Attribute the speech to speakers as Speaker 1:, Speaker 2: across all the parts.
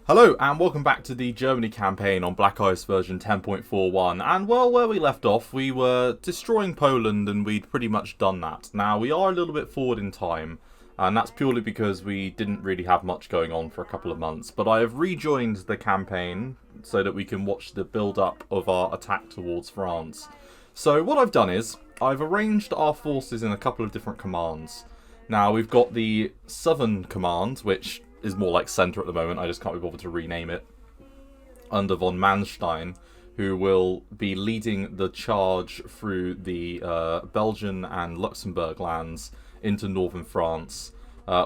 Speaker 1: Hello and welcome back to the Germany campaign on Black Ice version 10.41, and well, where we left off we were destroying Poland and we'd pretty much done that. Now we are a little bit forward in time, and that's purely because we didn't really have much going on for a couple of months, but I have rejoined the campaign so that we can watch the build-up of our attack towards France. So what I've done is, I've arranged our forces in a couple of different commands. Now we've got the Southern Command, which is more like centre at the moment, I just can't be bothered to rename it, under von Manstein, who will be leading the charge through the Belgian and Luxembourg lands into northern France.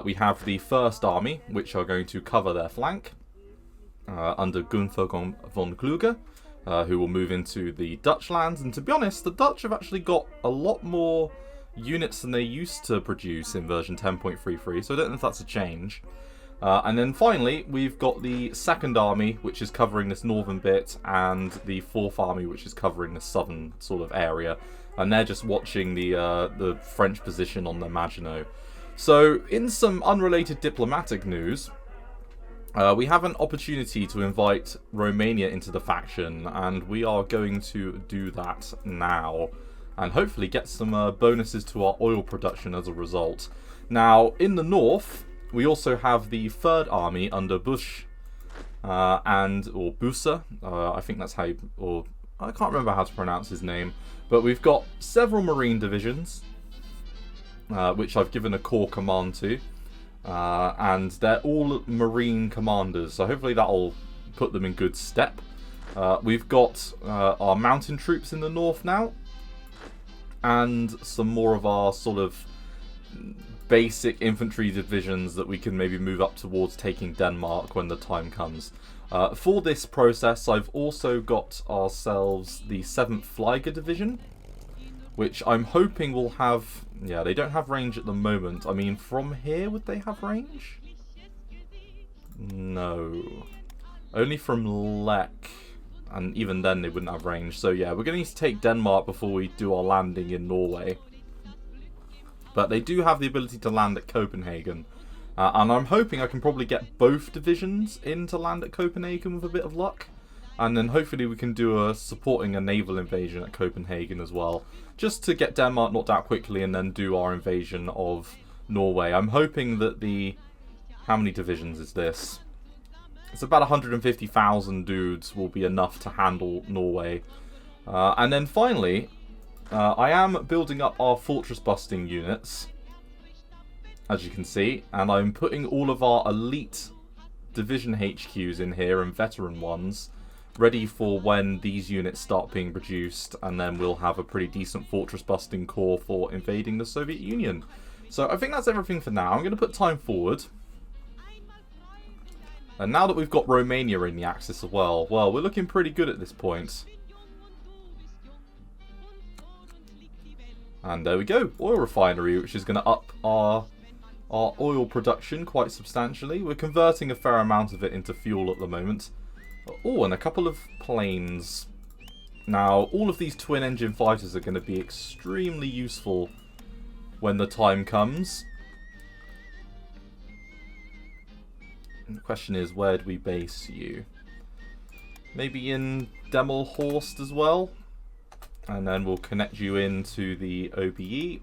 Speaker 1: We have the First Army, which are going to cover their flank, under Gunther von Kluge, who will move into the Dutch lands. And to be honest, the Dutch have actually got a lot more units than they used to produce in version 10.33, so I don't know if that's a change. And then finally, we've got the Second Army, which is covering this northern bit, and the Fourth Army, which is covering the southern sort of area. And they're just watching the French position on the Maginot. So, in some unrelated diplomatic news, we have an opportunity to invite Romania into the faction, and we are going to do that now. And hopefully get some bonuses to our oil production as a result. Now, in the north, we also have the Third Army under Busch, or Busse, I think that's how or I can't remember how to pronounce his name. But we've got several Marine divisions, which I've given a core command to. And they're all Marine commanders, so hopefully that'll put them in good step. We've got our mountain troops in the north now, and some more of our sort of basic infantry divisions that we can maybe move up towards taking Denmark when the time comes. For this process, I've also got ourselves the 7th Flieger Division, which I'm hoping will have... Yeah, they don't have range at the moment. I mean, from here, would they have range? No. Only from Lech. And even then, they wouldn't have range. So yeah, we're going to need to take Denmark before we do our landing in Norway. But they do have the ability to land at Copenhagen. And I'm hoping I can probably get both divisions in to land at Copenhagen with a bit of luck. And then hopefully we can do supporting a naval invasion at Copenhagen as well. Just to get Denmark knocked out quickly and then do our invasion of Norway. I'm hoping that the... How many divisions is this? It's about 150,000 dudes will be enough to handle Norway. And then finally... I am building up our fortress busting units, as you can see, and I'm putting all of our elite division HQs in here and veteran ones, ready for when these units start being produced, and then we'll have a pretty decent fortress busting core for invading the Soviet Union. So I think that's everything for now. I'm going to put time forward. And now that we've got Romania in the Axis as well, we're looking pretty good at this point. And there we go, oil refinery, which is going to up our oil production quite substantially. We're converting a fair amount of it into fuel at the moment. Oh, and a couple of planes. Now, all of these twin-engine fighters are going to be extremely useful when the time comes. And the question is, where do we base you? Maybe in Demelhorst as well? And then we'll connect you into the OBE.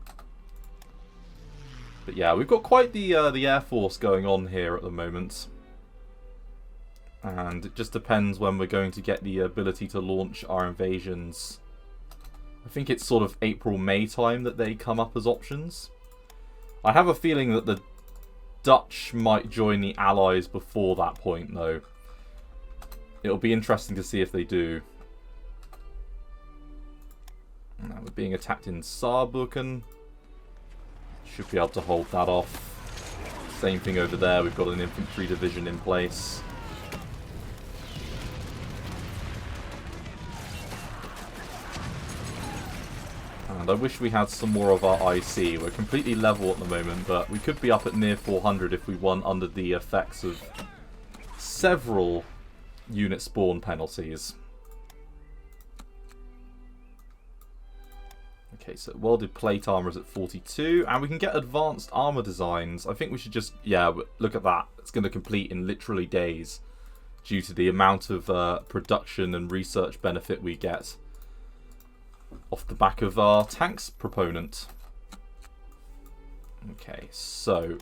Speaker 1: But yeah, we've got quite the Air Force going on here at the moment. And it just depends when we're going to get the ability to launch our invasions. I think it's sort of April-May time that they come up as options. I have a feeling that the Dutch might join the Allies before that point, though. It'll be interesting to see if they do. Now we're being attacked in Saarbrücken. Should be able to hold that off. Same thing over there, we've got an infantry division in place. And I wish we had some more of our IC. We're completely level at the moment, but we could be up at near 400 if we won under the effects of several unit spawn penalties. Okay, so welded plate armor is at 42, and we can get advanced armor designs. I think we should just, yeah, look at that. It's going to complete in literally days. due to the amount of production and research benefit we get off the back of our tanks proponent. Okay, so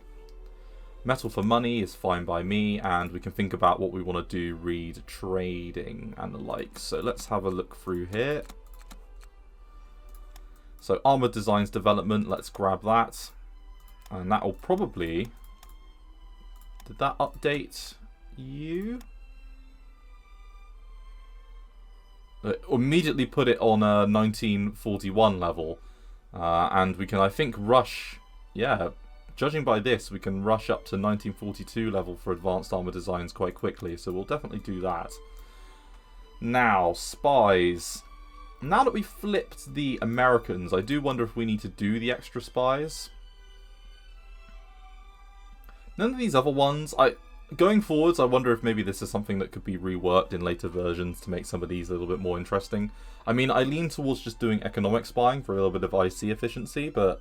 Speaker 1: metal for money is fine by me, and we can think about what we want to do, read trading and the like. So let's have a look through here. So armor designs development, let's grab that. And that will probably... Did that update you? Immediately put it on a 1941 level. And we can, I think, rush... Yeah, judging by this, we can rush up to 1942 level for advanced armor designs quite quickly. So we'll definitely do that. Now, spies. Now that we've flipped the Americans, I do wonder if we need to do the extra spies. None of these other ones, going forwards, I wonder if maybe this is something that could be reworked in later versions to make some of these a little bit more interesting. I mean, I lean towards just doing economic spying for a little bit of IC efficiency, but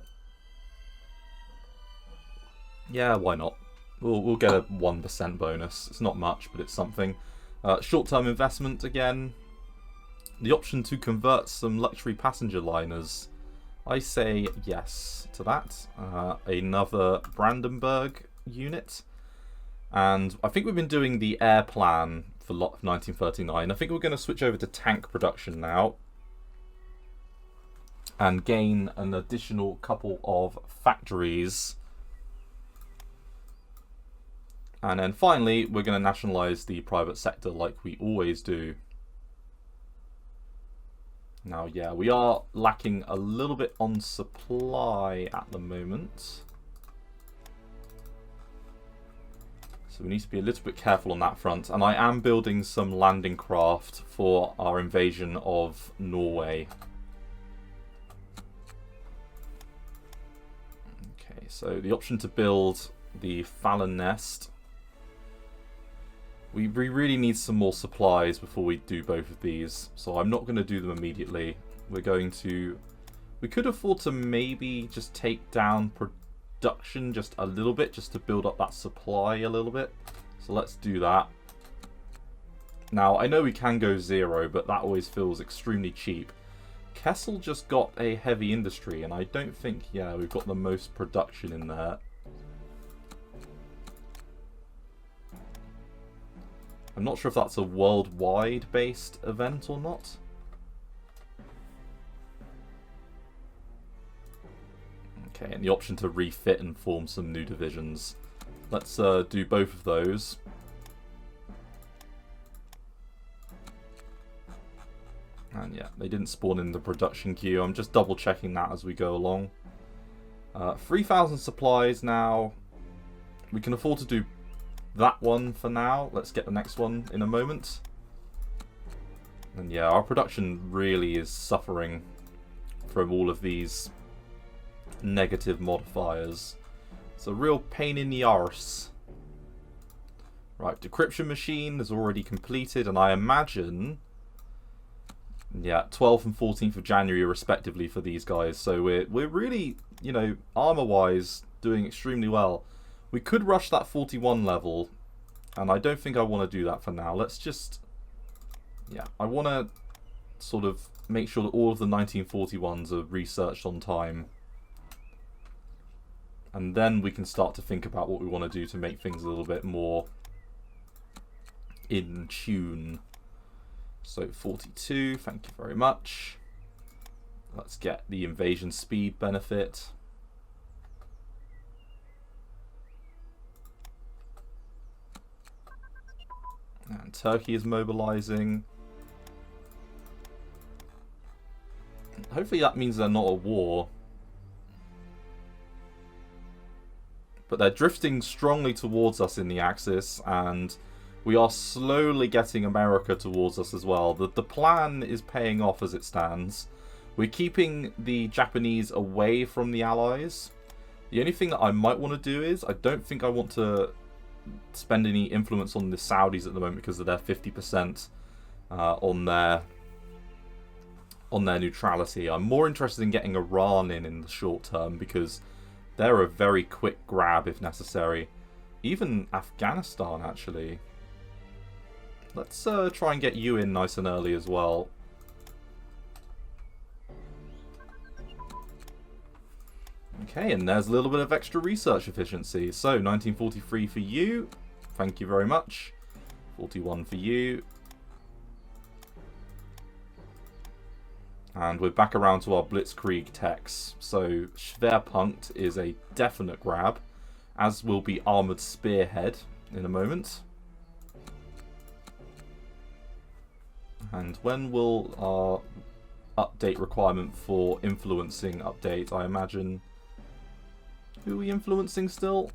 Speaker 1: yeah, why not? We'll get a 1% bonus. It's not much, but it's something. Short-term investment again. The option to convert some luxury passenger liners. I say yes to that. Another Brandenburg unit. And I think we've been doing the air plan for lot of 1939. I think we're going to switch over to tank production now. And gain an additional couple of factories. And then finally, we're going to nationalise the private sector like we always do. Now, yeah, we are lacking a little bit on supply at the moment. So we need to be a little bit careful on that front. And I am building some landing craft for our invasion of Norway. Okay, so the option to build the Fallon nest. We really need some more supplies before we do both of these, so I'm not going to do them immediately. We're going to... We could afford to maybe just take down production just a little bit, just to build up that supply a little bit. So let's do that. Now, I know we can go 0, but that always feels extremely cheap. Kessel just got a heavy industry, and I don't think, yeah, we've got the most production in there. I'm not sure if that's a worldwide based event or not. Okay, and the option to refit and form some new divisions. Let's do both of those. And yeah, they didn't spawn in the production queue. I'm just double checking that as we go along. 3,000 supplies now. We can afford to do that one for now. Let's get the next one in a moment. And yeah, our production really is suffering from all of these negative modifiers. It's a real pain in the arse. Right, decryption machine is already completed, and I imagine, yeah, 12th and 14th of January respectively for these guys. So we're really, you know, armor-wise doing extremely well. We could rush that 41 level, and I don't think I want to do that for now. Let's just... Yeah, I want to sort of make sure that all of the 1941s are researched on time. And then we can start to think about what we want to do to make things a little bit more in tune. So 42, thank you very much. Let's get the invasion speed benefit. And Turkey is mobilizing. Hopefully that means they're not at war. But they're drifting strongly towards us in the Axis, and we are slowly getting America towards us as well. The plan is paying off as it stands. We're keeping the Japanese away from the Allies. The only thing that I might want to do is, I don't think I want to spend any influence on the Saudis at the moment because of their 50% on their neutrality. I'm more interested in getting Iran in the short term because they're a very quick grab if necessary. Even Afghanistan, actually. Let's try and get you in nice and early as well. Okay, and there's a little bit of extra research efficiency. So, 1943 for you. Thank you very much. 41 for you. And we're back around to our Blitzkrieg techs. So, Schwerpunkt is a definite grab, as will be Armoured Spearhead in a moment. And when will our update requirement for influencing update? I imagine... Who are we influencing still?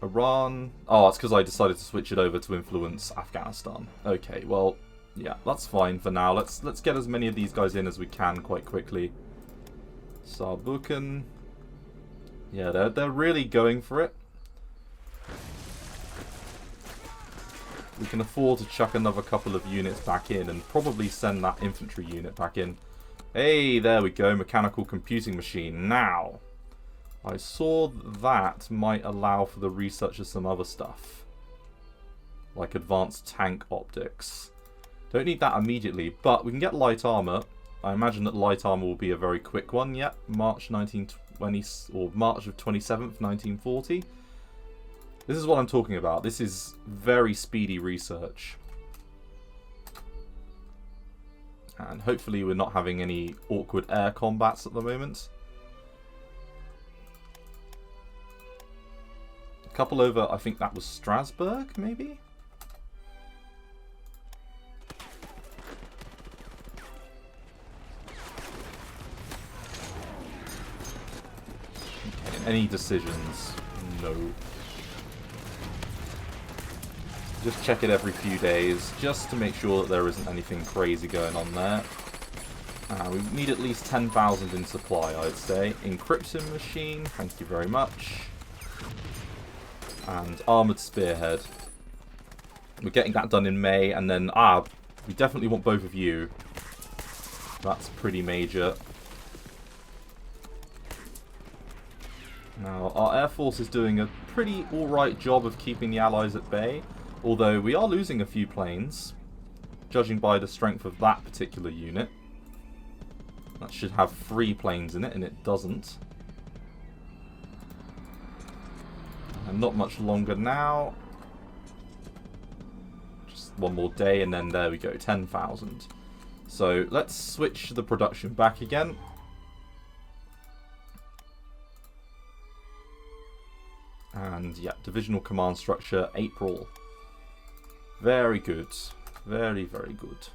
Speaker 1: Iran. Oh, it's because I decided to switch it over to influence Afghanistan. Okay, well, yeah, that's fine for now. Let's get as many of these guys in as we can quite quickly. Saarbrücken. Yeah, they're really going for it. We can afford to chuck another couple of units back in and probably send that infantry unit back in. Hey, there we go, mechanical computing machine. Now, I saw that might allow for the research of some other stuff. Like advanced tank optics. Don't need that immediately, but we can get light armor. I imagine that light armor will be a very quick one. Yep, March 1920, or March of 27th, 1940. This is what I'm talking about. This is very speedy research. And hopefully we're not having any awkward air combats at the moment. A couple over, I think that was Strasbourg, maybe? Okay, any decisions? No. Just check it every few days, just to make sure that there isn't anything crazy going on there. We need at least 10,000 in supply, I'd say. Encryption machine, thank you very much. And armoured spearhead. We're getting that done in May, and then, we definitely want both of you. That's pretty major. Now, our Air Force is doing a pretty alright job of keeping the Allies at bay. Although we are losing a few planes, judging by the strength of that particular unit. That should have 3 planes in it, and it doesn't. And not much longer now. Just one more day, and then there we go, 10,000. So let's switch the production back again. And yeah, divisional command structure, April. Very good. Very, very good.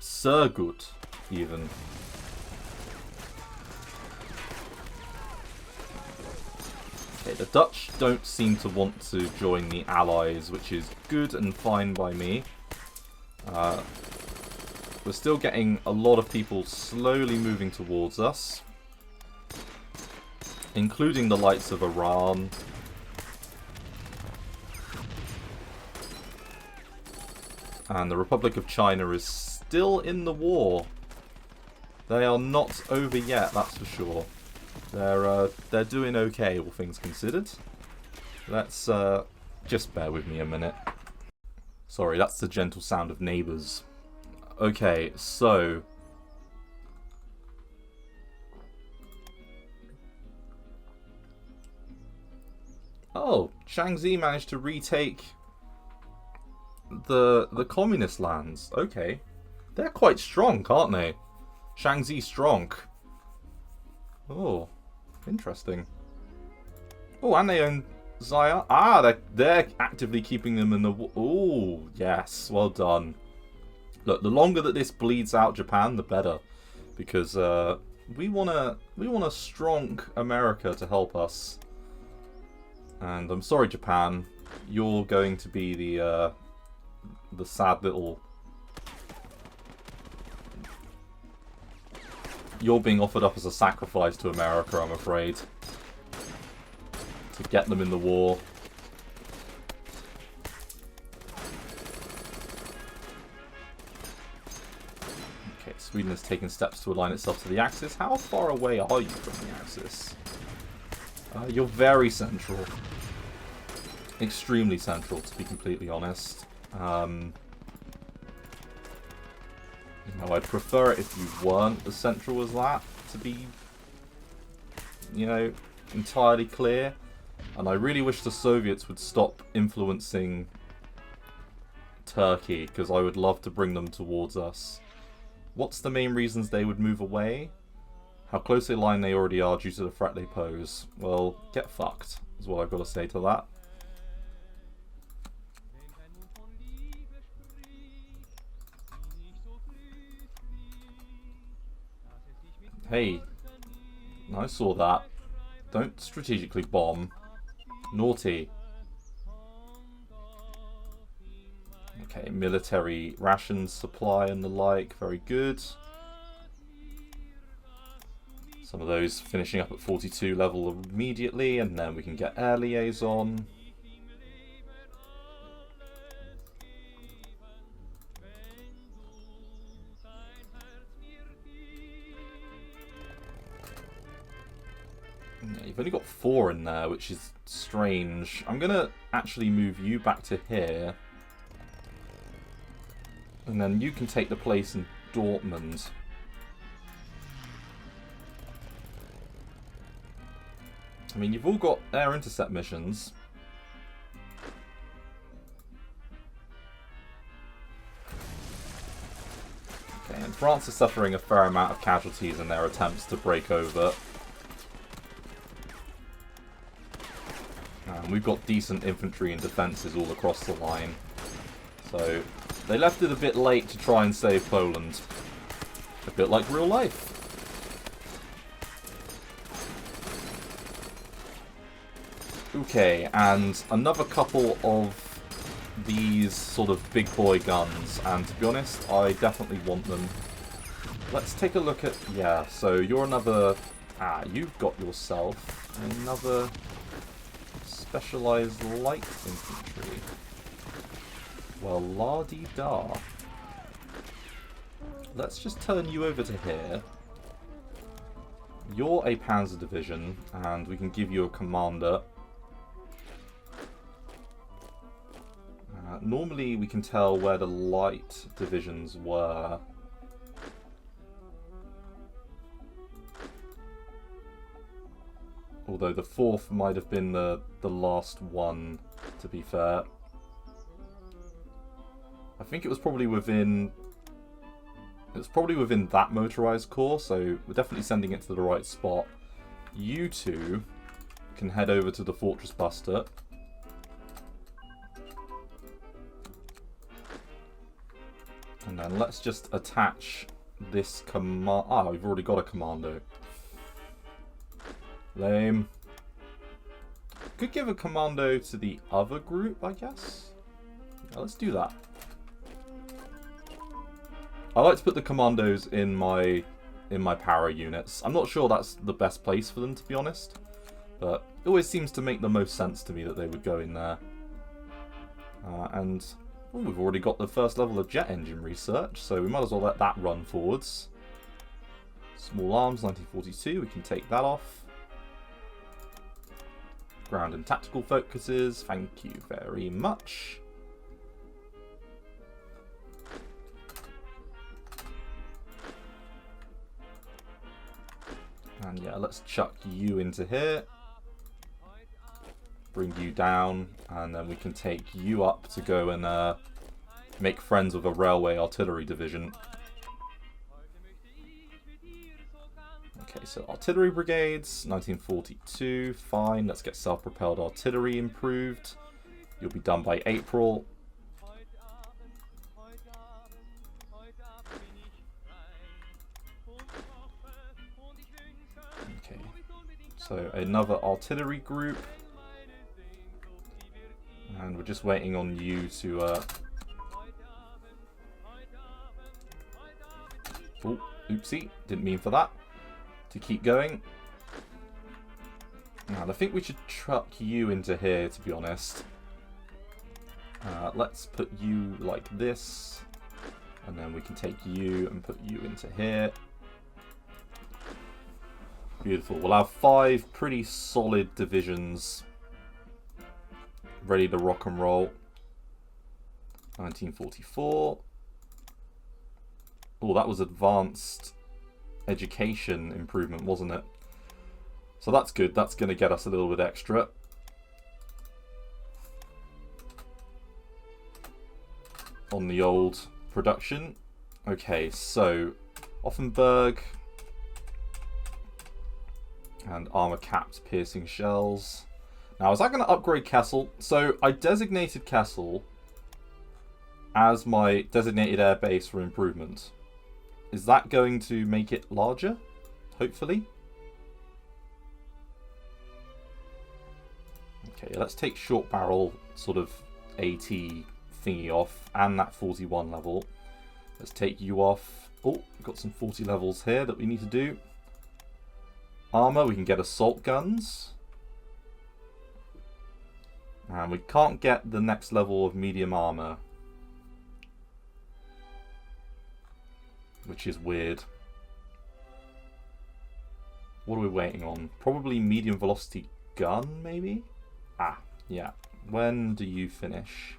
Speaker 1: So good, even. Okay, the Dutch don't seem to want to join the Allies, which is good and fine by me. We're still getting a lot of people slowly moving towards us, including the likes of Iran. And the Republic of China is still in the war. They are not over yet, that's for sure. They're doing okay, all things considered. Let's just bear with me a minute. Sorry, that's the gentle sound of neighbours. Okay, so oh, Shaanxi managed to retake the communist lands. Okay. They're quite strong, can't they? Shaanxi strong. Oh, interesting. Oh, and they own Zaya. Ah, they're actively keeping them in the... Oh, yes. Well done. Look, the longer that this bleeds out Japan, the better. Because we want a strong America to help us. And I'm sorry, Japan. You're going to be the sad little... You're being offered up as a sacrifice to America, I'm afraid. To get them in the war. Okay, Sweden has taken steps to align itself to the Axis. How far away are you from the Axis? You're very central. extremely central, to be completely honest. You know, I'd prefer it if you weren't as central as that, to be, you know, entirely clear. And I really wish the Soviets would stop influencing Turkey, because I would love to bring them towards us. What's the main reasons they would move away? How closely aligned they already are due to the threat they pose. Well, get fucked, is what I've got to say to that. Hey, I saw that. Don't strategically bomb. Naughty. Okay, military rations supply and the like, very good. Some of those finishing up at 42 level immediately, and then we can get air liaison. Yeah, you've only got 4 in there, which is strange. I'm going to actually move you back to here. And then you can take the place in Dortmund. I mean, you've all got air intercept missions. Okay, and France is suffering a fair amount of casualties in their attempts to break over. And we've got decent infantry and defences all across the line. So they left it a bit late to try and save Poland. A bit like real life. Okay, and another couple of these sort of big boy guns, and to be honest, I definitely want them. Let's take a look at, yeah, so you're another, you've got yourself another specialised light infantry. Well, la-dee-da. Let's just turn you over to here. You're a panzer division, and we can give you a commander. Normally we can tell where the light divisions were. Although the 4th might have been the last one, to be fair. I think it was probably within... It was probably within that motorized corps, so we're definitely sending it to the right spot. You two can head over to the Fortress Buster. And then let's just attach this command... Ah, we've already got a commando. Lame. Could give a commando to the other group, I guess. Yeah, let's do that. I like to put the commandos in my para units. I'm not sure that's the best place for them, to be honest. But it always seems to make the most sense to me that they would go in there. And... Oh, we've already got the first level of jet engine research, so we might as well let that run forwards. Small arms, 1942, we can take that off. Ground and tactical focuses, thank you very much. And yeah, let's chuck you into here. Bring you down, and then we can take you up to go and make friends with a railway artillery division. Okay, so artillery brigades, 1942, fine. Let's get self-propelled artillery improved. You'll be done by April. Okay, so another artillery group. And we're just waiting on you to... Oh, oopsie, didn't mean for that. To keep going. And I think we should truck you into here, to be honest. Let's put you like this. And then we can take you and put you into here. Beautiful. We'll have 5 pretty solid divisions Ready to rock and roll. 1944. Oh, that was advanced education improvement, wasn't it? So that's good. That's going to get us a little bit extra. On the old production. Okay, so Offenburg and armor-capped piercing shells. Now, is that going to upgrade Kessel? So I designated Kessel as my designated air base for improvement. Is that going to make it larger? Hopefully. Okay, let's take short barrel sort of AT thingy off and that 41 level. Let's take you off. Oh, we've got some 40 levels here that we need to do. Armor, we can get assault guns. And we can't get the next level of medium armor, which is weird. What are we waiting on? Probably medium velocity gun, maybe? Ah, yeah. When do you finish?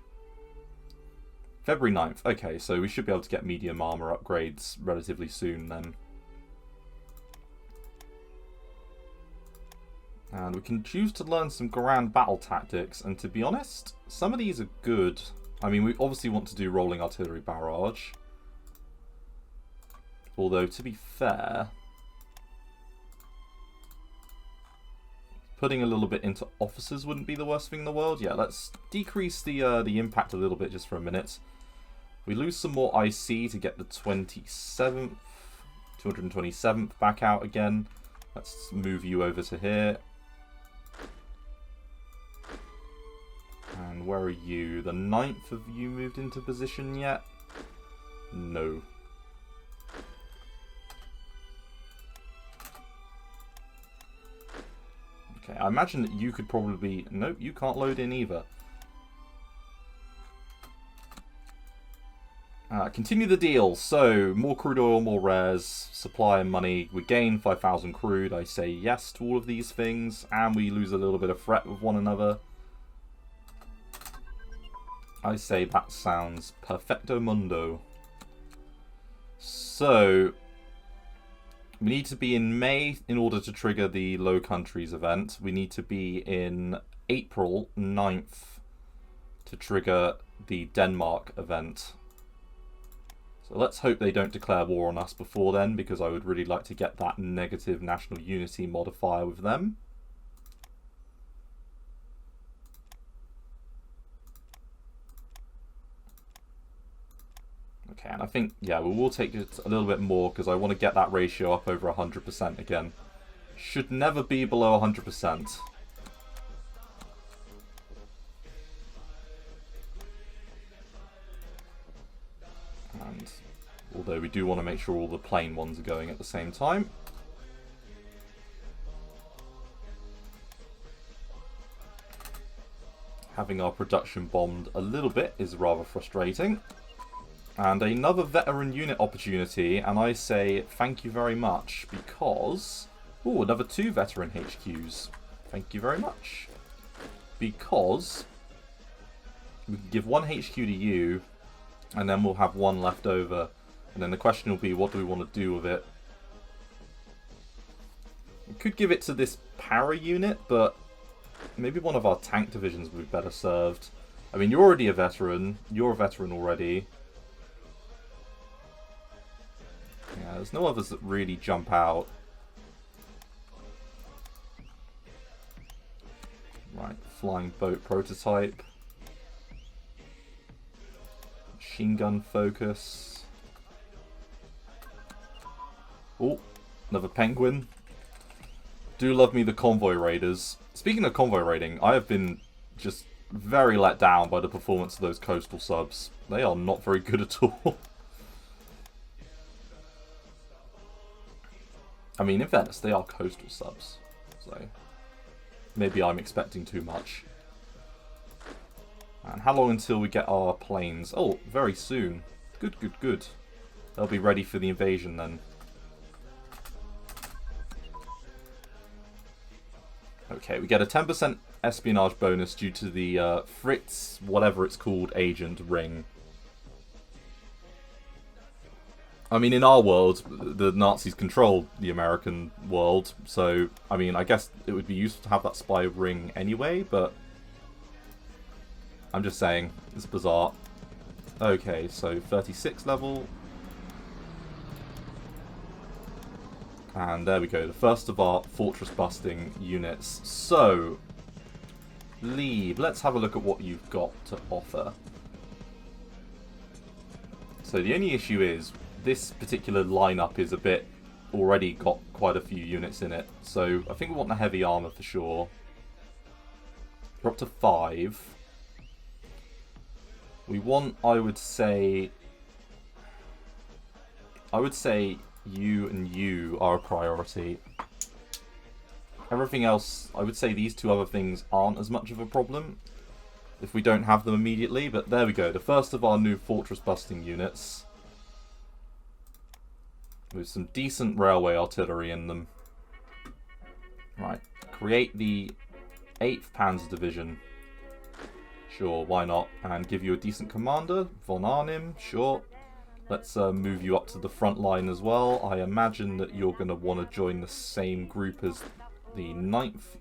Speaker 1: February 9th. Okay, so we should be able to get medium armor upgrades relatively soon then. And we can choose to learn some grand battle tactics, and to be honest, some of these are good. I mean, we obviously want to do rolling artillery barrage. Although, to be fair, putting a little bit into officers wouldn't be the worst thing in the world. Yeah, let's decrease the impact a little bit just for a minute. We lose some more IC to get the 27th, 227th back out again. Let's move you over to here. And where are you? The 9th, have you moved into position yet? No. Okay, I imagine that you could probably... Nope, you can't load in either. Continue the deal. So, more crude oil, more rares, supply and money. We gain 5,000 crude. I say yes to all of these things. And we lose a little bit of threat with one another. I say that sounds perfecto mundo. So, we need to be in May in order to trigger the Low Countries event. We need to be in April 9th to trigger the Denmark event. So let's hope they don't declare war on us before then, because I would really like to get that negative national unity modifier with them. Okay, and I think, yeah, we will take it a little bit more because I want to get that ratio up over 100% again. Should never be below 100%. And although we do want to make sure all the plain ones are going at the same time. Having our production bombed a little bit is rather frustrating. And another veteran unit opportunity, and I say thank you very much because... Ooh, another 2 veteran HQs. Thank you very much. Because we can give 1 HQ to you, and then we'll have 1 left over. And then the question will be, what do we want to do with it? We could give it to this para unit, but maybe one of our tank divisions would be better served. I mean, you're already a veteran. You're a veteran already. Yeah, there's no others that really jump out. Right, flying boat prototype. Machine gun focus. Oh, another penguin. Do love me the convoy raiders. Speaking of convoy raiding, I have been just very let down by the performance of those coastal subs. They are not very good at all. I mean, in fairness, they are coastal subs, so maybe I'm expecting too much. And how long until we get our planes? Oh, very soon. Good, good, good. They'll be ready for the invasion then. Okay, we get a 10% espionage bonus due to the Fritz, whatever it's called, agent ring. I mean, in our world, the Nazis controlled the American world, so, I mean, I guess it would be useful to have that spy ring anyway, but I'm just saying, it's bizarre. Okay, so 36 level. And there we go, the first of our fortress busting units. So, Leave, let's have a look at what you've got to offer. So the only issue is, this particular lineup is a bit, already got quite a few units in it. So I think we want the heavy armor for sure. We're up to 5. We want, I would say you and you are a priority. Everything else, I would say these two other things aren't as much of a problem if we don't have them immediately, but there we go, the first of our new fortress busting units with some decent railway artillery in them. Right, create the 8th Panzer Division. Sure, why not? And give you a decent commander, von Arnim, sure. Let's move you up to the front line as well. I imagine that you're going to want to join the same group as the 9th.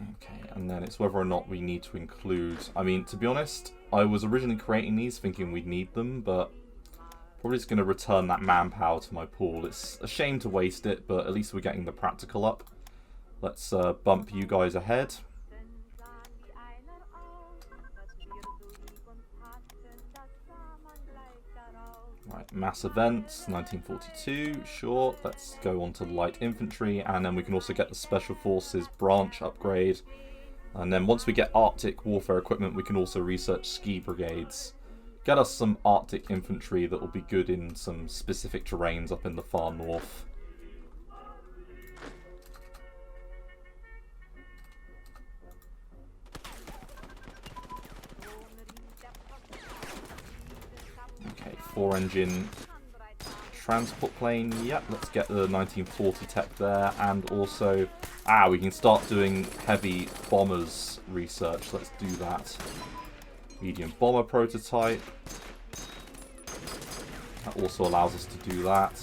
Speaker 1: Okay, and then it's whether or not we need to include... I mean, to be honest, I was originally creating these thinking we'd need them, but probably just going to return that manpower to my pool. It's a shame to waste it, but at least we're getting the practical up. Let's bump you guys ahead. Right, mass events, 1942, sure. Let's go on to light infantry, and then we can also get the special forces branch upgrade. And then once we get Arctic warfare equipment, we can also research ski brigades. Get us some Arctic infantry that will be good in some specific terrains up in the far north. Okay, 4-engine transport plane. Yep, let's get the 1940 tech there, and also, we can start doing heavy bombers research. Let's do that. Medium bomber prototype. That also allows us to do that.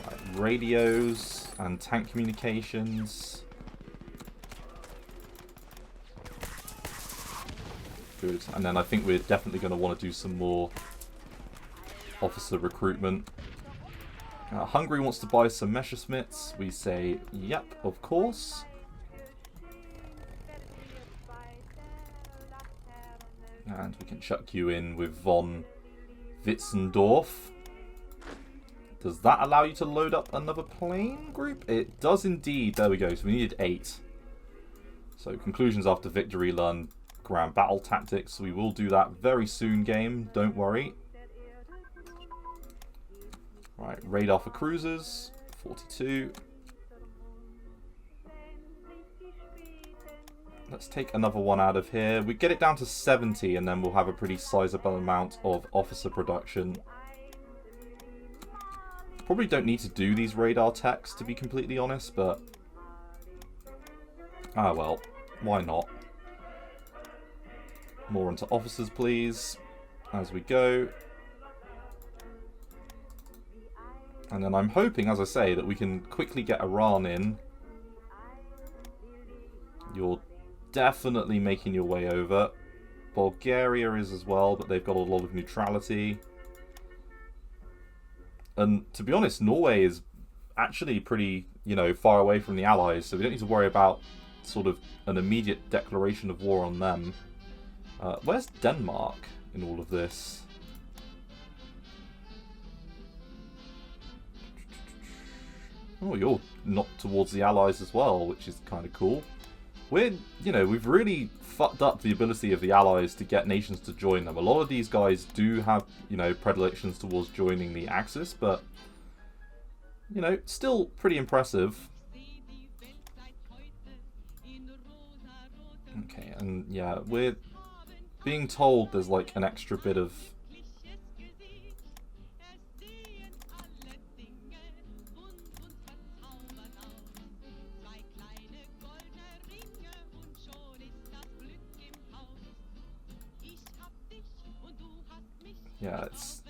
Speaker 1: Right, radios and tank communications. Good. And then I think we're definitely going to want to do some more officer recruitment. Hungary wants to buy some Messerschmitts. We say, yep, of course. And we can chuck you in with von Witzendorf. Does that allow you to load up another plane group? It does indeed. There we go. So we needed 8. So conclusions after victory, learn ground battle tactics. We will do that very soon, game. Don't worry. Right, radar for cruisers, 42. Let's take another one out of here. We get it down to 70, and then we'll have a pretty sizable amount of officer production. Probably don't need to do these radar techs, to be completely honest, but... well, why not? More into officers, please, as we go. And then I'm hoping, as I say, that we can quickly get Iran in. You're definitely making your way over. Bulgaria is as well, but they've got a lot of neutrality. And to be honest, Norway is actually pretty, far away from the Allies, so we don't need to worry about sort of an immediate declaration of war on them. Where's Denmark in all of this? Oh, you're not towards the Allies as well, which is kind of cool. We've really fucked up the ability of the Allies to get nations to join them. A lot of these guys do have, predilections towards joining the Axis, but, still pretty impressive. Okay, and yeah, we're being told there's like an extra bit of Yeah, it's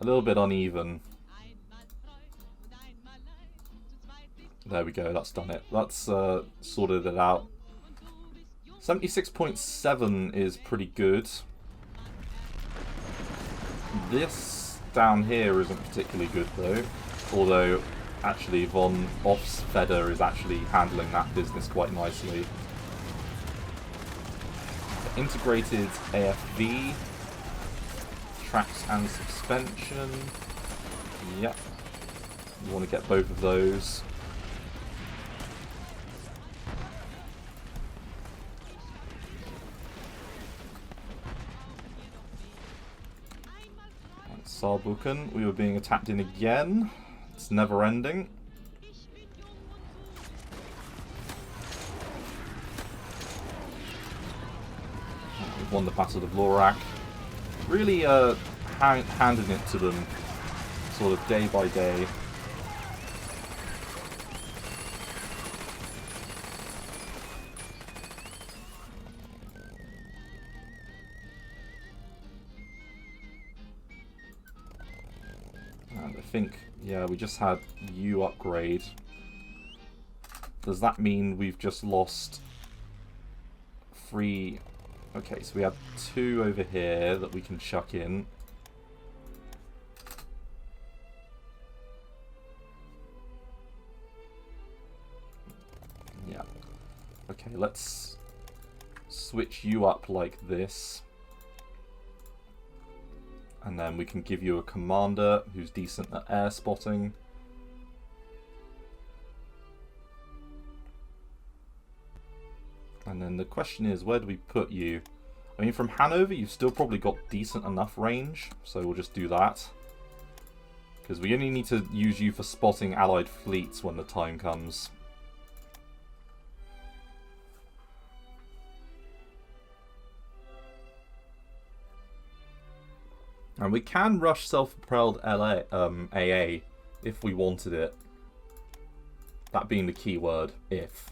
Speaker 1: a little bit uneven. There we go, that's done it. That's sorted it out. 76.7 is pretty good. This down here isn't particularly good though, although actually von Offsfeder is actually handling that business quite nicely. Integrated AFV, tracks and suspension. Yep, you want to get both of those. Saarbrücken, we were being attacked in again. It's never ending. We've won the Battle of Lorac. Really handing it to them sort of day by day. And I think, yeah, we just had U upgrade. Does that mean we've just lost 3? Okay, so we have 2 over here that we can chuck in. Yeah. Okay, let's switch you up like this. And then we can give you a commander who's decent at air spotting. And then the question is, where do we put you? I mean, from Hanover, you've still probably got decent enough range, so we'll just do that. Because we only need to use you for spotting allied fleets when the time comes. And we can rush self-propelled AA if we wanted it. That being the key word, if.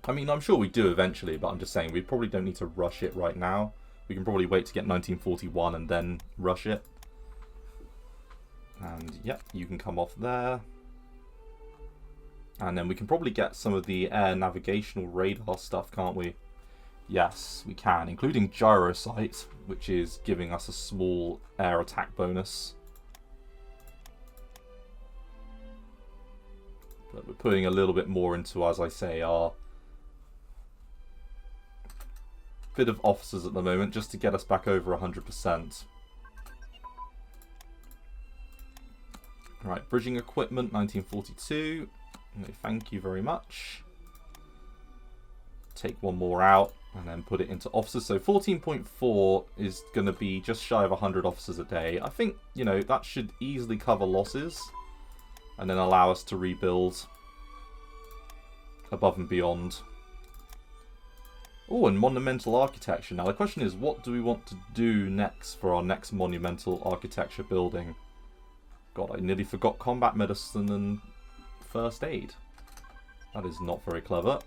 Speaker 1: I mean, I'm sure we do eventually, but I'm just saying we probably don't need to rush it right now. We can probably wait to get 1941 and then rush it. And, yep, you can come off there. And then we can probably get some of the air navigational radar stuff, can't we? Yes, we can, including Gyrosight, which is giving us a small air attack bonus. But we're putting a little bit more into, as I say, our bit of officers at the moment, just to get us back over 100%. Right, bridging equipment, 1942. No, thank you very much. Take one more out. And then put it into officers. So 14.4 is going to be just shy of 100 officers a day. I think, you know, that should easily cover losses. And then allow us to rebuild above and beyond. Oh, and monumental architecture. Now the question is, what do we want to do next for our next monumental architecture building? God, I nearly forgot combat medicine and first aid. That is not very clever.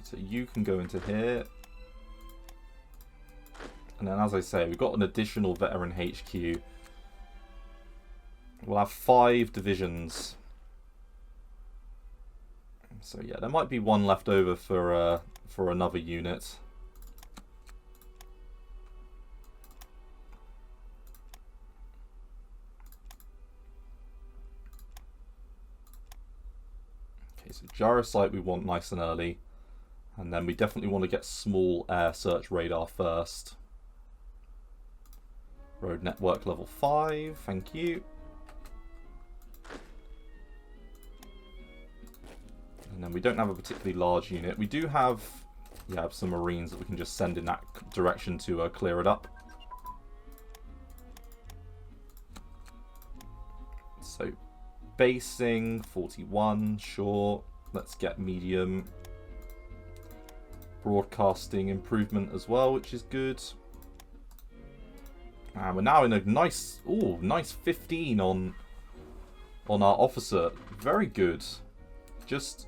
Speaker 1: So you can go into here. And then, as I say, we've got an additional veteran HQ. We'll have 5 divisions. So yeah, there might be one left over for another unit. Okay, so Gyrosite we want nice and early. And then we definitely want to get small air search radar first. Road network level 5, thank you. And then we don't have a particularly large unit. We do have, yeah, some Marines that we can just send in that direction to clear it up. So, basing, 41, sure. Let's get medium. Broadcasting improvement as well, which is good. And we're now in a nice, nice 15 on our officer Very good. Just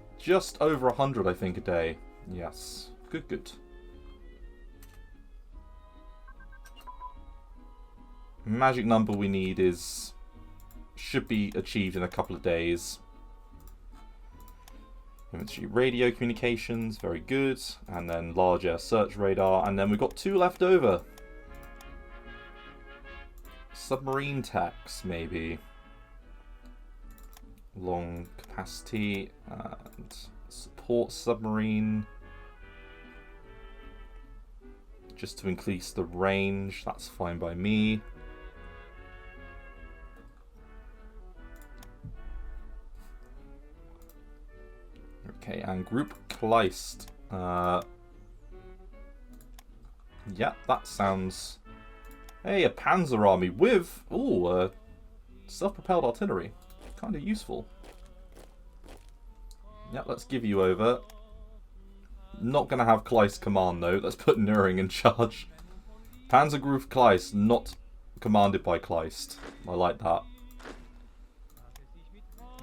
Speaker 1: over 100, I think, a day. Yes. Good, good. Magic number we need should be achieved in a couple of days. Inventory radio communications, very good. And then large air search radar. And then we've got 2 left over. Submarine techs, maybe. Long capacity and support submarine. Just to increase the range, that's fine by me. Okay, and Group Kleist. Yeah, that sounds... Hey, a panzer army with... Ooh, self-propelled artillery. Kind of useful. Yeah, let's give you over. Not going to have Kleist command, though. Let's put Nuring in charge. Panzergruppe Kleist, not commanded by Kleist. I like that.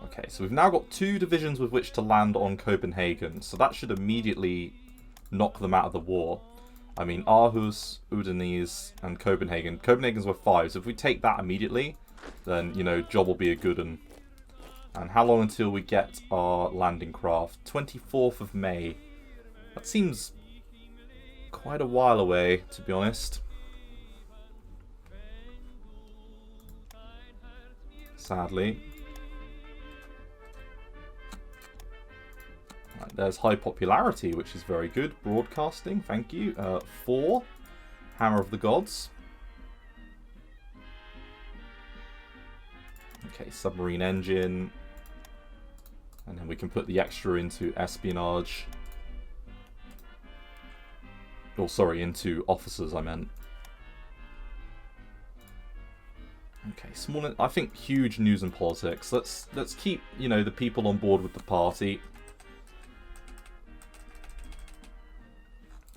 Speaker 1: Okay, so we've now got 2 divisions with which to land on Copenhagen. So that should immediately knock them out of the war. I mean, Aarhus, Odense, and Copenhagen. Copenhagen's worth 5, so if we take that immediately, then, you know, job will be a good one. And how long until we get our landing craft? 24th of May. That seems quite a while away, to be honest. Sadly. Right, there's high popularity, which is very good. Broadcasting, thank you. 4. Hammer of the Gods. Okay, submarine engine. And then we can put the extra into espionage. Oh, sorry, into officers, I meant. Okay, small. I think huge news and politics. Let's keep, you know, the people on board with the party.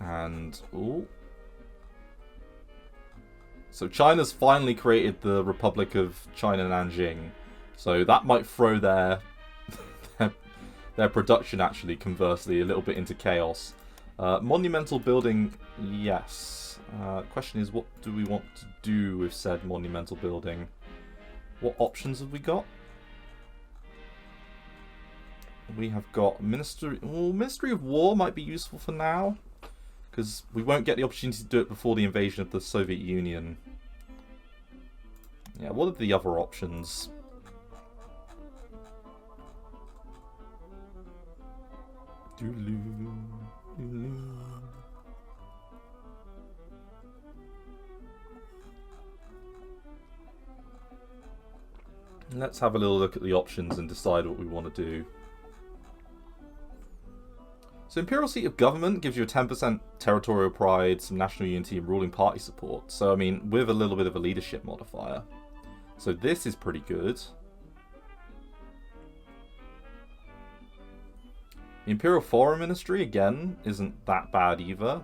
Speaker 1: And ooh. So China's finally created the Republic of China Nanjing. So that might throw their production, actually, conversely, a little bit into chaos. Monumental building, yes. Question is, what do we want to do with said monumental building? What options have we got? We have got Ministry... Well, Ministry of War might be useful for now, because we won't get the opportunity to do it before the invasion of the Soviet Union. Yeah, what are the other options? Let's have a little look at the options and decide what we want to do. So Imperial Seat of Government gives you a 10% territorial pride, some national unity and ruling party support. So, I mean, with a little bit of a leadership modifier. So this is pretty good. The Imperial Foreign Ministry, again, isn't that bad either.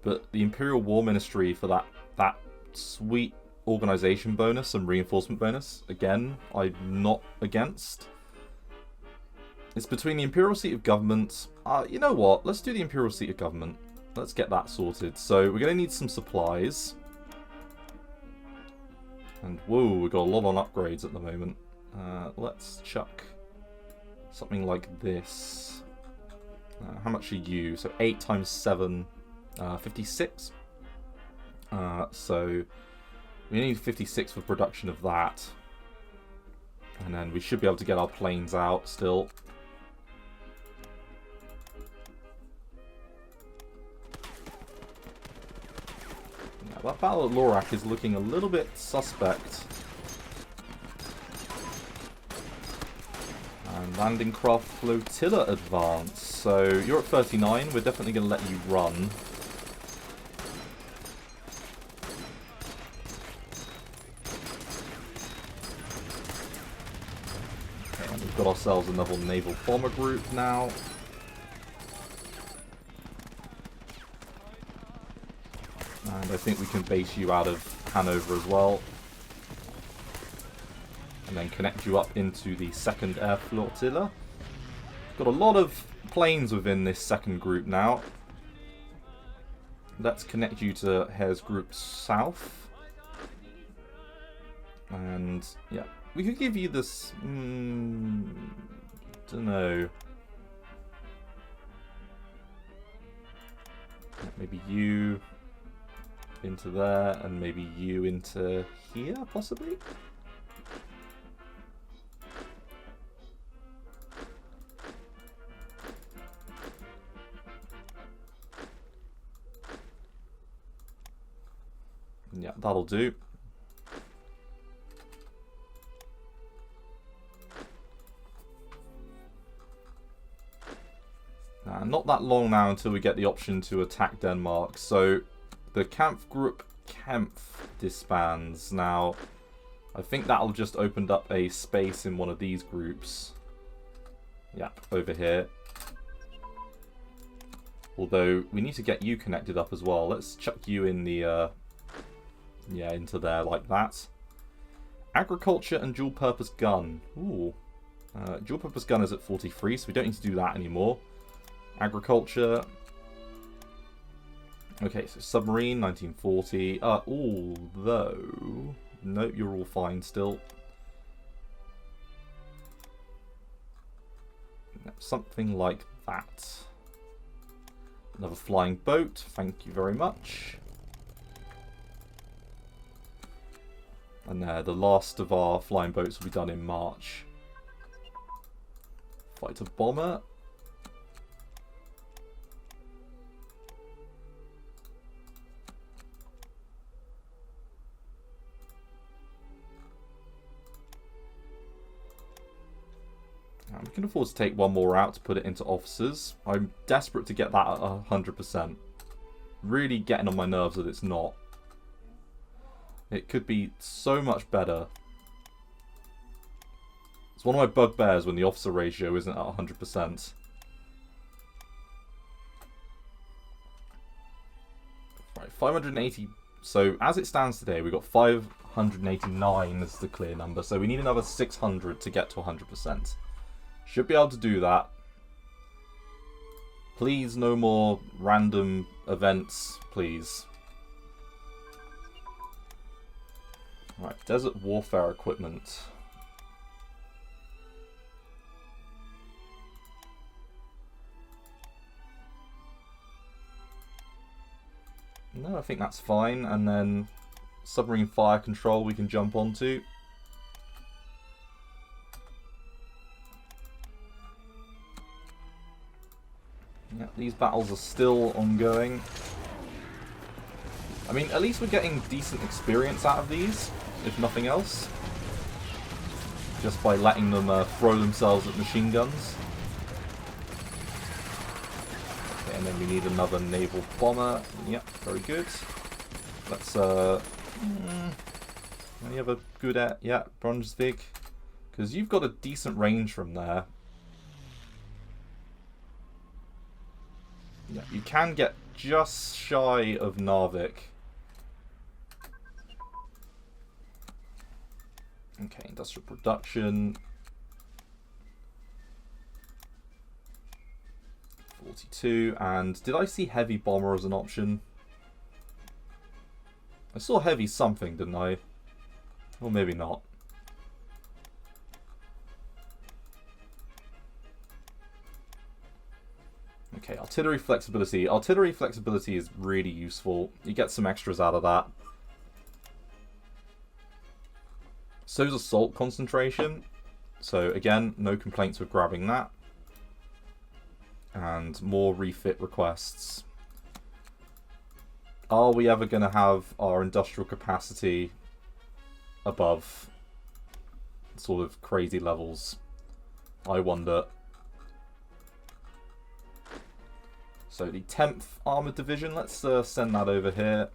Speaker 1: But the Imperial War Ministry for that sweet organization bonus and reinforcement bonus, again, I'm not against. It's between the Imperial Seat of Government. You know what? Let's do the Imperial Seat of Government. Let's get that sorted. So we're going to need some supplies. And whoa, we've got a lot on upgrades at the moment. Let's chuck something like this. How much are you? So 8 times 7, 56. So we need 56 for production of that. And then we should be able to get our planes out still. Yeah, that battle at Lorak is looking a little bit suspect. And landing craft flotilla advance. So you're at 39. We're definitely going to let you run. Okay, and we've got ourselves another naval bomber group now. And I think we can base you out of Hanover as well. and then connect you up into the 2nd Air Flotilla. Got a lot of planes within this 2nd group now. Let's connect you to Hare's Group South. And, yeah, we could give you this... don't know. Maybe you into there, and maybe you into here, possibly? Yeah, that'll do. Not that long now until we get the option to attack Denmark. So the Kampf Group Kempf disbands. Now, I think that'll just opened up a space in one of these groups. Yep, over here. Although, we need to get you connected up as well. Let's chuck you in the... yeah, into there like that. Agriculture and dual-purpose gun. Ooh. Dual-purpose gun is at 43, so we don't need to do that anymore. Agriculture. Okay, so submarine, 1940. Although... no, you're all fine still. Something like that. Another flying boat, thank you very much. And the last of our flying boats will be done in March. Fighter bomber. We can afford to take one more out to put it into officers. I'm desperate to get that at 100%. Really getting on my nerves that it's not. It could be so much better. It's one of my bugbears when the officer ratio isn't at 100%. Right, 580. So as it stands today, we've got 589 as the clear number. So we need another 600 to get to 100%. Should be able to do that. Please, no more random events, please. Right, desert warfare equipment. No, I think that's fine. And then submarine fire control we can jump onto. Yeah, these battles are still ongoing. I mean, at least we're getting decent experience out of these, if nothing else. Just by letting them throw themselves at machine guns. Okay, and then we need another naval bomber. Yep, very good. Let's, any other good at, yeah, Brunsvik. Because you've got a decent range from there. Yeah, you can get just shy of Narvik. Okay, industrial production. 42, and did I see heavy bomber as an option? I saw heavy something, didn't I? Or maybe not. Okay, artillery flexibility. Artillery flexibility is really useful. You get some extras out of that. So's assault concentration. So again, no complaints with grabbing that. And more refit requests. Are we ever going to have our industrial capacity above sort of crazy levels? I wonder. So the 10th Armoured Division, let's send that over here.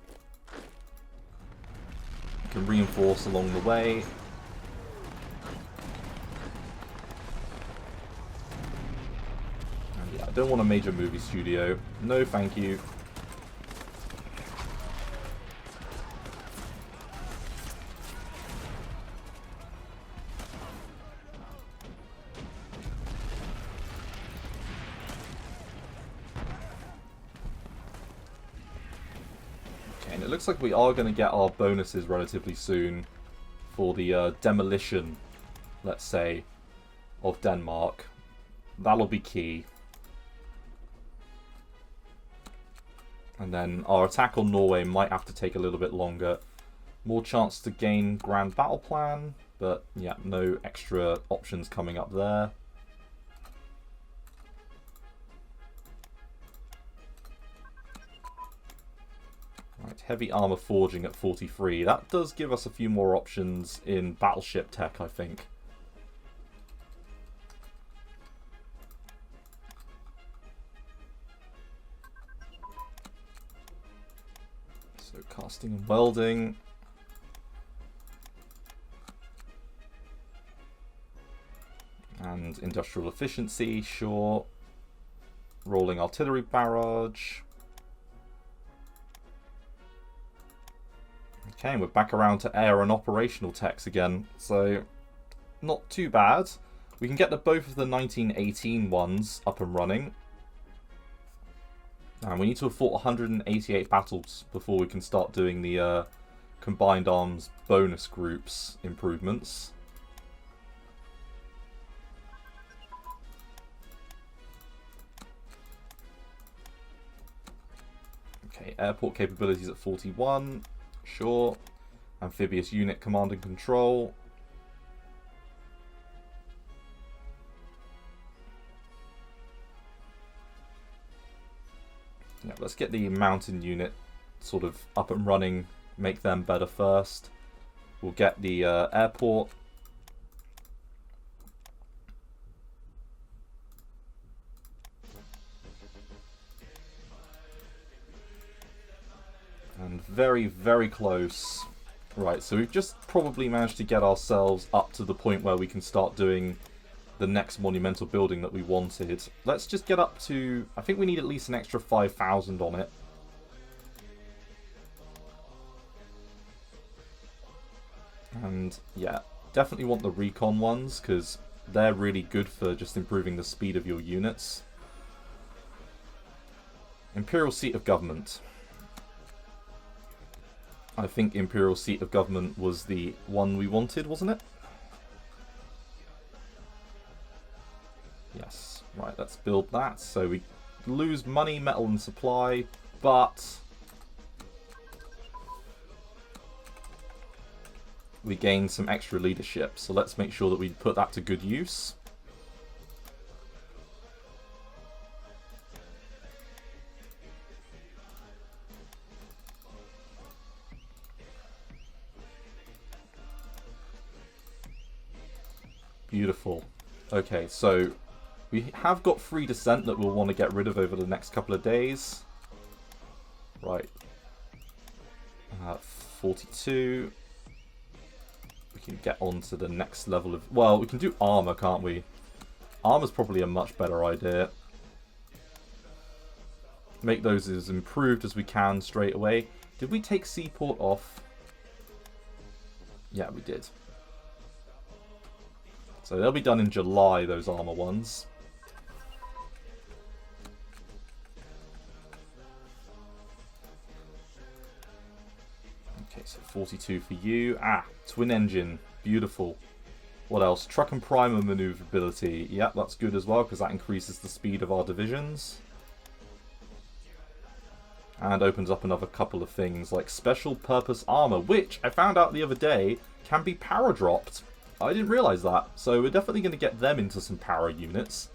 Speaker 1: We can reinforce along the way. And yeah, I don't want a major movie studio. No, thank you. it looks like we are going to get our bonuses relatively soon for the demolition, let's say, of Denmark. That'll be key. And then our attack on Norway might have to take a little bit longer. More chance to gain Grand Battle Plan, but yeah, no extra options coming up there. Right, heavy armor forging at 43. That does give us a few more options in battleship tech, I think. So casting and welding. And industrial efficiency, sure. Rolling artillery barrage. Okay, and we're back around to air and operational techs again, so not too bad. We can get both of the 1918 ones up and running. And we need to have fought 188 battles before we can start doing the combined arms bonus groups improvements. Okay, airport capabilities at 41. Sure. Amphibious unit command and control. Yeah, let's get the mountain unit sort of up and running, make them better first. We'll get the airport. And very, very close. Right, so we've just probably managed to get ourselves up to the point where we can start doing the next monumental building that we wanted. Let's just get up to... I think we need at least an extra 5,000 on it. And, yeah, definitely want the recon ones, because they're really good for just improving the speed of your units. Imperial Seat of Government. I think Imperial Seat of Government was the one we wanted, wasn't it? Yes. Right, let's build that. So we lose money, metal and supply, but we gain some extra leadership. So let's make sure that we put that to good use. Beautiful. Okay, so we have got free descent that we'll want to get rid of over the next couple of days. Right. 42. We can get on to the next level of... Well, we can do armor, can't we? Armor's probably a much better idea. Make those as improved as we can straight away. Did we take Seaport off? Yeah, we did. So they'll be done in July, those armor ones. Okay, so 42 for you. Ah, twin engine. Beautiful. What else? Truck and primer maneuverability. Yep, that's good as well, because that increases the speed of our divisions. And opens up another couple of things, like special purpose armor, which I found out the other day can be power dropped. I didn't realise that, so we're definitely going to get them into some power units.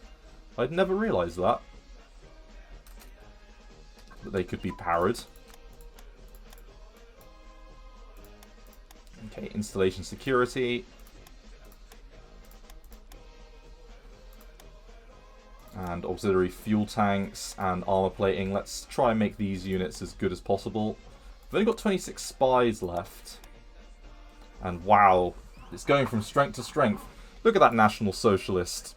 Speaker 1: I'd never realised that they could be powered. Okay, installation security. And auxiliary fuel tanks and armor plating. Let's try and make these units as good as possible. We've only got 26 spies left. And wow, it's going from strength to strength. Look at that National Socialist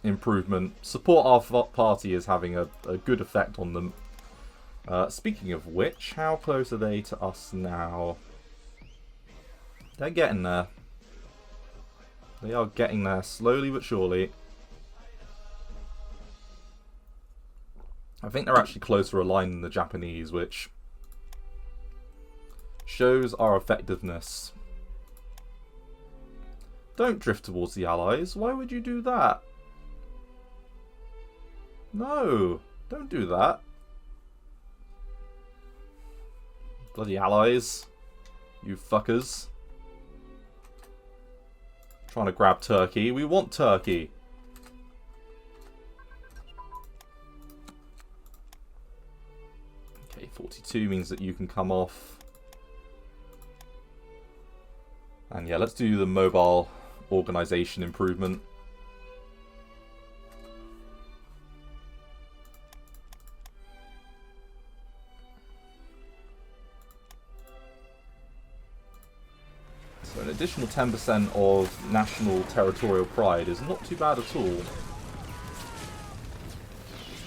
Speaker 1: improvement. Support our party is having a good effect on them. Speaking of which, how close are they to us now? They're getting there. They are getting there, slowly but surely. I think they're actually closer aligned than the Japanese, which Shows our effectiveness. Don't drift towards the Allies. Why would you do that? No, don't do that. Bloody Allies. You fuckers. Trying to grab Turkey. We want Turkey. Okay, 42 means that you can come off. And yeah, let's do the mobile organization improvement. So an additional 10% of national territorial pride is not too bad at all. It's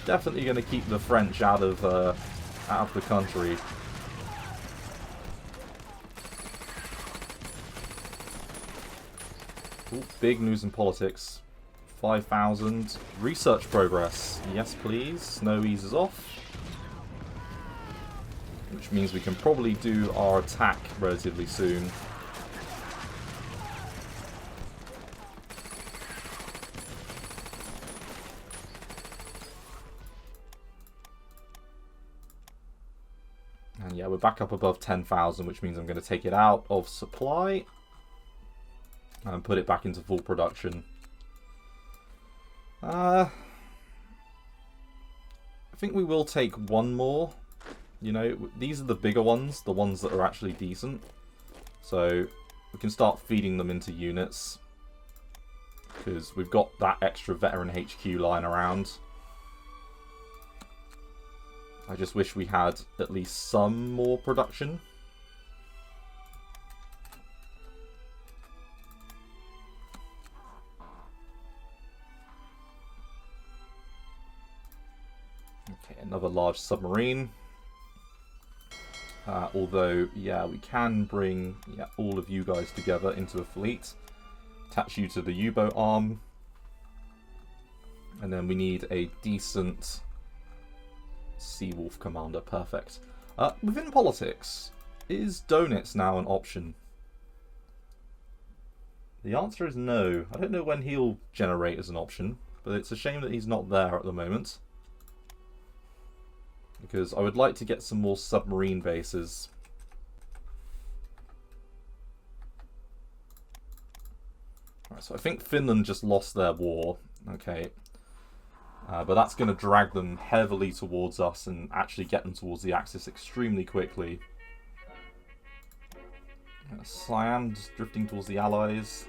Speaker 1: definitely going to keep the French out of the country. Ooh, big news in politics. 5,000. Research progress. Yes, please. Snow eases off. Which means we can probably do our attack relatively soon. And yeah, we're back up above 10,000, which means I'm going to take it out of supply and put it back into full production. I think we will take one more. You know, these are the bigger ones, the ones that are actually decent. So we can start feeding them into units, because we've got that extra veteran HQ lying around. I just wish we had at least some more production. Okay, another large submarine. Although, yeah, we can bring all of you guys together into a fleet. Attach you to the U-boat arm. And then we need a decent Seawolf commander. Perfect. Within politics, is Donitz now an option? The answer is no. I don't know when he'll generate as an option, but it's a shame that he's not there at the moment. Because I would like to get some more submarine bases. Right, so I think Finland just lost their war. Okay. But that's going to drag them heavily towards us and actually get them towards the Axis extremely quickly. Siam just drifting towards the Allies.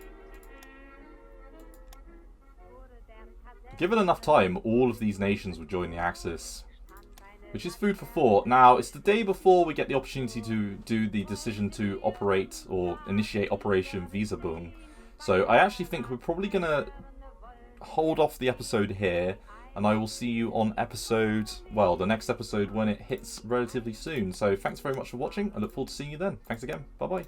Speaker 1: Given enough time, all of these nations would join the Axis. Which is food for thought. Now, it's the day before we get the opportunity to do the decision to operate or initiate Operation Visabung. So I actually think we're probably going to hold off the episode here. And I will see you on episode, well, the next episode when it hits relatively soon. So thanks very much for watching. I look forward to seeing you then. Thanks again. Bye-bye.